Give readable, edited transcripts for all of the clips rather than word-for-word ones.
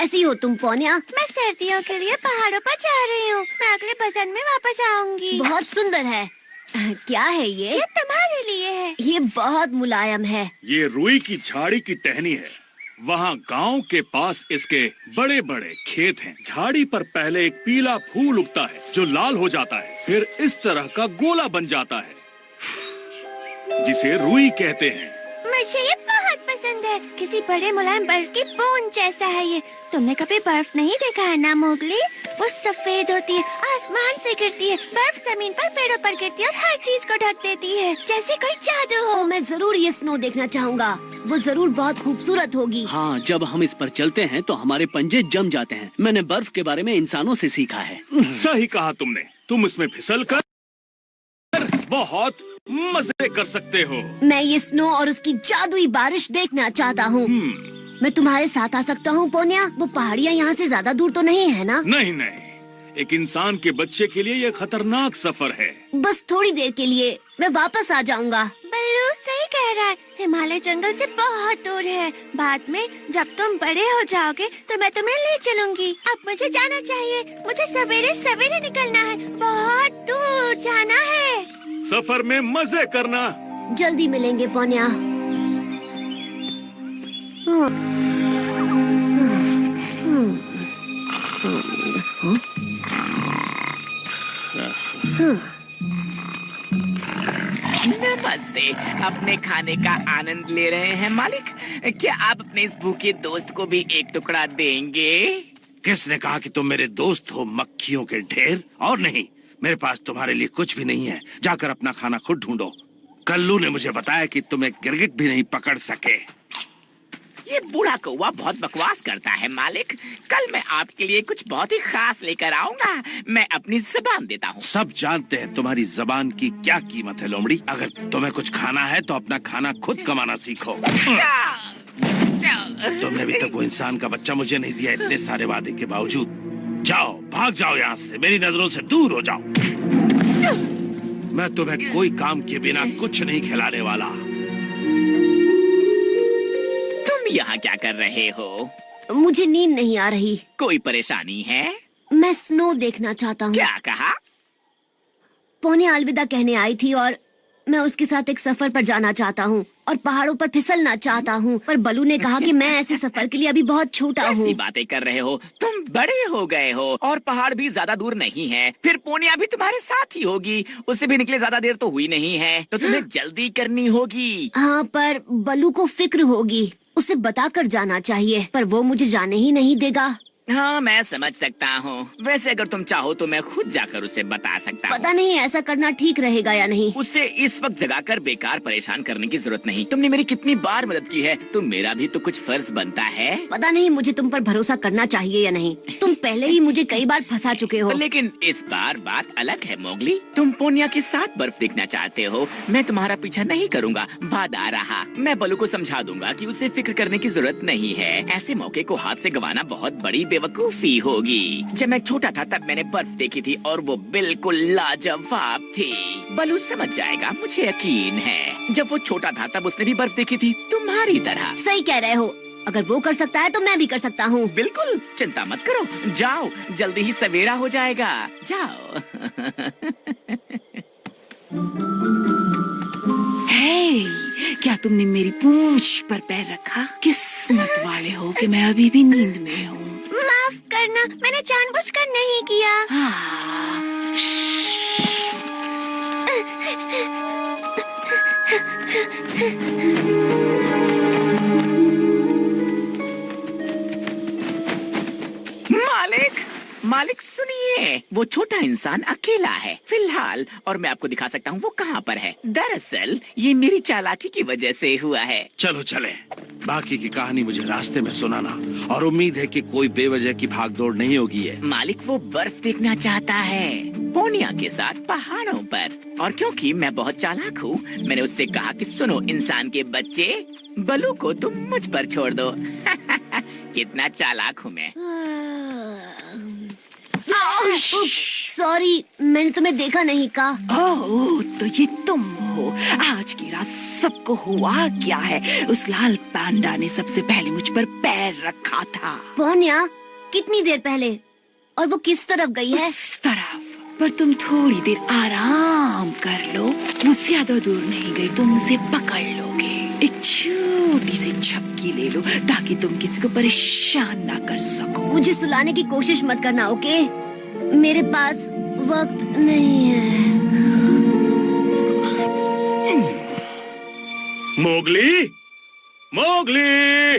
कैसी हो तुम पोनिया? मैं सर्दियों के लिए पहाड़ों पर जा रही हूँ। मैं अगले बसंत में वापस आऊंगी। बहुत सुंदर है। क्या है ये? ये तुम्हारे लिए है। ये बहुत मुलायम है। ये रुई की झाड़ी की टहनी है। वहाँ गांव के पास इसके बड़े बड़े खेत हैं। झाड़ी पर पहले एक पीला फूल उगता है जो लाल हो जाता है, फिर इस तरह का गोला बन जाता है जिसे रुई कहते हैं। मुझे ये बहुत पसंद है। किसी बड़े मुलायम बर्फ की बूंद जैसा है ये। तुमने कभी बर्फ नहीं देखा है ना मोगली? वो सफेद होती है, आसमान से गिरती है। बर्फ जमीन पर, पेड़ों पर गिरती है और हर चीज को ढक देती है, जैसे कोई जादू हो। मैं जरूर ये स्नो देखना चाहूँगा। वो जरूर बहुत खूबसूरत होगी। हाँ, जब हम इस पर चलते हैं तो हमारे पंजे जम जाते हैं। मैंने बर्फ के बारे में इंसानों से सीखा है। सही कहा तुमने। तुम इसमें फिसल कर बहुत मजे कर सकते हो। मैं ये स्नो और उसकी जादुई बारिश देखना चाहता हूँ। मैं तुम्हारे साथ आ सकता हूँ पोनिया? वो पहाड़ियाँ यहाँ से ज्यादा दूर तो नहीं है ना? नहीं नहीं, एक इंसान के बच्चे के लिए ये खतरनाक सफर है। बस थोड़ी देर के लिए, मैं वापस आ जाऊँगा। बल्लू सही कह रहा है। हिमालय जंगल से बहुत दूर है। बाद में जब तुम बड़े हो जाओगे तो मैं तुम्हें ले चलूंगी। अब मुझे जाना चाहिए। मुझे सवेरे सवेरे निकलना है। बहुत दूर जाना है। सफर में मजे करना। जल्दी मिलेंगे पोनिया। नमस्ते। अपने खाने का आनंद ले रहे हैं मालिक? क्या आप अपने इस भूखे दोस्त को भी एक टुकड़ा देंगे? किसने कहा कि तुम मेरे दोस्त हो, मक्खियों के ढेर? और नहीं, मेरे पास तुम्हारे लिए कुछ भी नहीं है। जाकर अपना खाना खुद ढूंढो। कल्लू ने मुझे बताया कि तुम एक गिरगिट भी नहीं पकड़ सके। ये बूढ़ा कौवा बहुत बकवास करता है मालिक। कल मैं आपके लिए कुछ बहुत ही खास लेकर आऊंगा। मैं अपनी जुबान देता हूँ। सब जानते हैं तुम्हारी जबान की क्या कीमत है लोमड़ी। अगर तुम्हें कुछ खाना है तो अपना खाना खुद कमाना सीखो। तुमने अभी तक वो इंसान का बच्चा मुझे नहीं दिया, इतने सारे वादे के बावजूद। जाओ, भाग जाओ यहाँ से, मेरी नजरों से दूर हो जाओ। मैं तुम्हें कोई काम के बिना कुछ नहीं खिलाने वाला। तुम यहाँ क्या कर रहे हो? मुझे नींद नहीं आ रही। कोई परेशानी है? मैं स्नो देखना चाहता हूँ। क्या कहा? पोनिया अलविदा कहने आई थी और मैं उसके साथ एक सफर पर जाना चाहता हूँ और पहाड़ों पर फिसलना चाहता हूँ। पर बलू ने कहा कि मैं ऐसे सफर के लिए अभी बहुत छोटा हूँ। ऐसी बातें कर रहे हो? तुम बड़े हो गए हो और पहाड़ भी ज्यादा दूर नहीं है। फिर पोनिया भी तुम्हारे साथ ही होगी। उससे भी निकले ज्यादा देर तो हुई नहीं है, तो तुम्हें जल्दी करनी होगी। हाँ, पर बलू को फिक्र होगी। उसे बताकर जाना चाहिए, पर वो मुझे जाने ही नहीं देगा। हाँ, मैं समझ सकता हूँ। वैसे अगर तुम चाहो तो मैं खुद जाकर उसे बता सकता हूँ। पता नहीं ऐसा करना ठीक रहेगा या नहीं। उसे इस वक्त जगाकर बेकार परेशान करने की जरूरत नहीं। तुमने मेरी कितनी बार मदद की है, तो मेरा भी तो कुछ फर्ज बनता है। पता नहीं मुझे तुम पर भरोसा करना चाहिए या नहीं। तुम पहले ही मुझे कई बार फंसा चुके हो। लेकिन इस बार बात अलग है मोगली। तुम पोनिया के साथ बर्फ देखना चाहते हो। मैं तुम्हारा पीछा नहीं करूँगा। बाधा रहा, मैं बलू को समझा दूंगा कि उसे फिक्र करने की जरूरत नहीं है। ऐसे मौके को हाथ से गंवाना बहुत बड़ी बेवकूफी होगी। जब मैं छोटा था तब मैंने बर्फ देखी थी और वो बिल्कुल लाजवाब थी। बलू समझ जाएगा, मुझे यकीन है। जब वो छोटा था तब उसने भी बर्फ देखी थी, तुम्हारी तरह। सही कह रहे हो। अगर वो कर सकता है तो मैं भी कर सकता हूँ। बिल्कुल, चिंता मत करो। जाओ, जल्दी ही सवेरा हो जाएगा। जाओ। हे, क्या तुमने मेरी पूंछ पर पैर रखा? किस्मत वाले हो कि मैं अभी भी नींद में हूँ। माफ करना, मैंने जानबूझकर नहीं किया। मालिक सुनिए, वो छोटा इंसान अकेला है फिलहाल, और मैं आपको दिखा सकता हूँ वो कहाँ पर है। दरअसल ये मेरी चालाकी की वजह से हुआ है। चलो चले, बाकी की कहानी मुझे रास्ते में सुनाना, और उम्मीद है कि कोई बेवजह की भागदौड़ नहीं होगी है। मालिक वो बर्फ देखना चाहता है पोनिया के साथ पहाड़ों पर, और क्योंकि मैं बहुत चालाक हूँ मैंने उससे कहा कि सुनो इंसान के बच्चे, बलू को तुम मुझ पर छोड़ दो। कितना चालाक हूँ मैं। सॉरी, मैंने तुम्हें देखा नहीं का। ओह, तो ये तुम हो। आज की रात सबको हुआ क्या है? उस लाल पांडा ने सबसे पहले मुझ पर पैर रखा था। पोन्या, कितनी देर पहले? और वो किस तरफ गई है? उस तरफ। पर तुम थोड़ी देर आराम कर लो, वो ज्यादा दूर नहीं गई, तुम उसे पकड़ लोगे। एक छोटी सी झपकी ले लो ताकि तुम किसी को परेशान ना कर सको। मुझे सुलाने की कोशिश मत करना, ओके? मेरे पास वक्त नहीं है। Mowgli, Mowgli,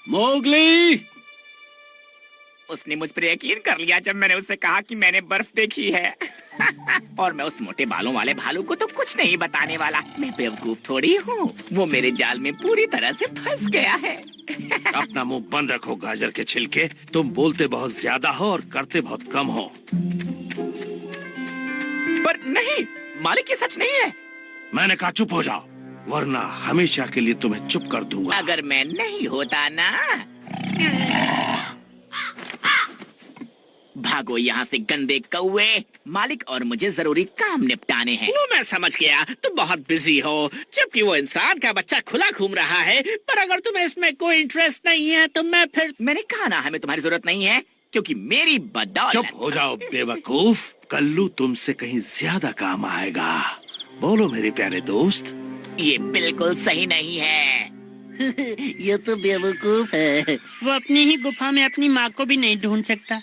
Mowgli! उसने मुझ पर यकीन कर लिया जब मैंने उससे कहा कि मैंने बर्फ देखी है। और मैं उस मोटे बालों वाले भालू को तो कुछ नहीं बताने वाला। मैं बेवकूफ थोड़ी हूँ। वो मेरे जाल में पूरी तरह से फंस गया है। अपना मुंह बंद रखो गाजर के छिलके। तुम बोलते बहुत ज्यादा हो और करते बहुत कम हो। पर नहीं, मालिक ये सच नहीं है। मैंने कहा चुप हो जाओ, वरना हमेशा के लिए तुम्हें चुप कर दूंगा। अगर मैं नहीं होता ना। भागो यहाँ से गंदे कौवे। मालिक और मुझे जरूरी काम निपटाने हैं। वो मैं समझ गया, तुम बहुत बिजी हो, जबकि वो इंसान का बच्चा खुला घूम रहा है। पर अगर तुम्हें इसमें कोई इंटरेस्ट नहीं है तो मैं फिर। मैंने कहा ना, हमें तुम्हारी जरूरत नहीं है, क्योंकि मेरी बदौलत। चुप हो जाओ बेवकूफ। कल्लू तुमसे कहीं ज्यादा काम आएगा। बोलो मेरे प्यारे दोस्त। ये बिल्कुल सही नहीं है। ये तो बेवकूफ है। वो अपनी ही गुफा में अपनी माँ को भी नहीं ढूंढ सकता।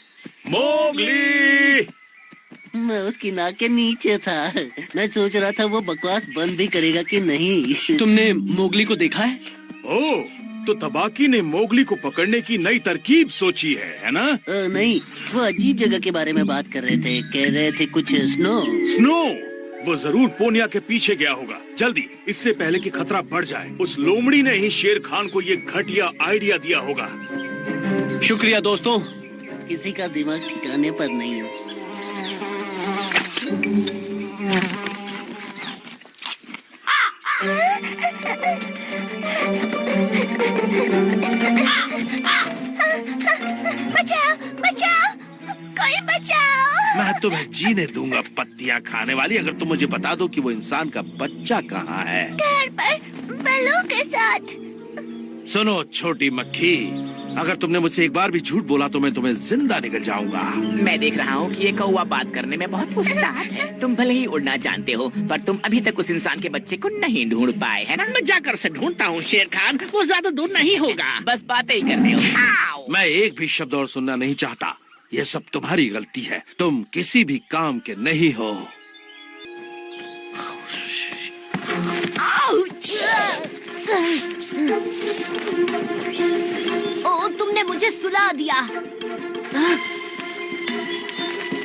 मोगली! मैं उसकी नाक के नीचे था। मैं सोच रहा था वो बकवास बंद भी करेगा कि नहीं। तुमने मोगली को देखा है? ओह, तो तबाकी ने मोगली को पकड़ने की नई तरकीब सोची है ना? नहीं, वो अजीब जगह के बारे में बात कर रहे थे। कह रहे थे कुछ स्नो। स्नो? वो जरूर पोनिया के पीछे गया होगा। जल्दी, इससे पहले कि खतरा बढ़ जाए। उस लोमड़ी ने ही शेर खान को ये घटिया आइडिया दिया होगा। शुक्रिया दोस्तों। किसी का दिमाग ठिकाने पर नहीं है। बचाओ, बचाओ, कोई बचाओ। मैं तुम्हें जीने दूंगा पत्तियां खाने वाली, अगर तुम मुझे बता दो कि वो इंसान का बच्चा कहाँ है। घर पर बलू के साथ। सुनो छोटी मक्खी, अगर तुमने मुझसे एक बार भी झूठ बोला तो मैं तुम्हें जिंदा निकल जाऊंगा। मैं देख रहा हूँ कि ये कौवा बात करने में बहुत उस्ताद है। तुम भले ही उड़ना जानते हो, पर तुम अभी तक उस इंसान के बच्चे को नहीं ढूंढ पाए, है ना? मैं जाकर से ढूंढता हूँ शेर खान, वो ज्यादा दूर नहीं होगा। बस बातें ही करते हो। आओ। मैं एक भी शब्द और सुनना नहीं चाहता। ये सब तुम्हारी गलती है। तुम किसी भी काम के नहीं हो। ओ, तुमने मुझे सुला दिया।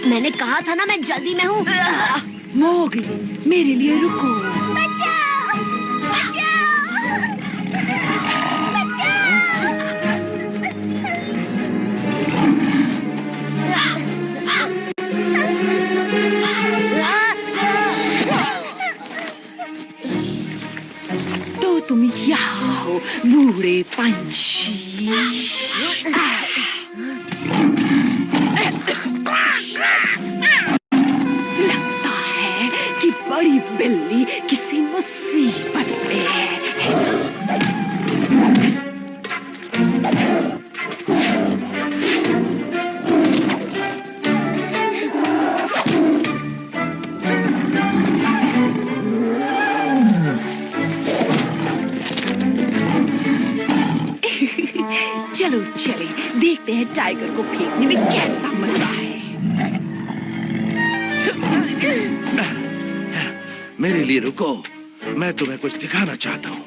मैंने कहा था ना मैं जल्दी में हूँ। मोगली, मेरे लिए रुको। बचाओ, बचाओ, बचाओ। तो तुम यहाँ हो, बूढ़े पंछी। लगता है कि बड़ी बिल्ली किसी मुसीबत में है। चलो चले, देखते हैं टाइगर को फेंकने में कैसा मजा है। मेरे लिए रुको, मैं तुम्हें कुछ दिखाना चाहता हूँ।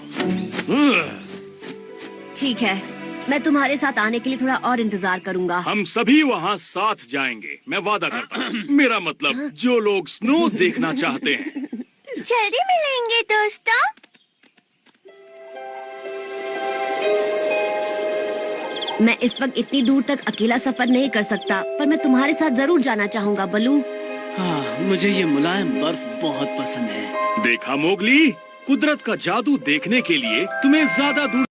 ठीक है, मैं तुम्हारे साथ आने के लिए थोड़ा और इंतजार करूंगा। हम सभी वहाँ साथ जाएंगे, मैं वादा करता हूँ। मेरा मतलब जो लोग स्नो देखना चाहते हैं। जल्दी मिलेंगे दोस्तों। मैं इस वक्त इतनी दूर तक अकेला सफर नहीं कर सकता, पर मैं तुम्हारे साथ जरूर जाना चाहूंगा बलू। हाँ, मुझे ये मुलायम बर्फ बहुत पसंद है। देखा मोगली, कुदरत का जादू देखने के लिए तुम्हें ज्यादा दूर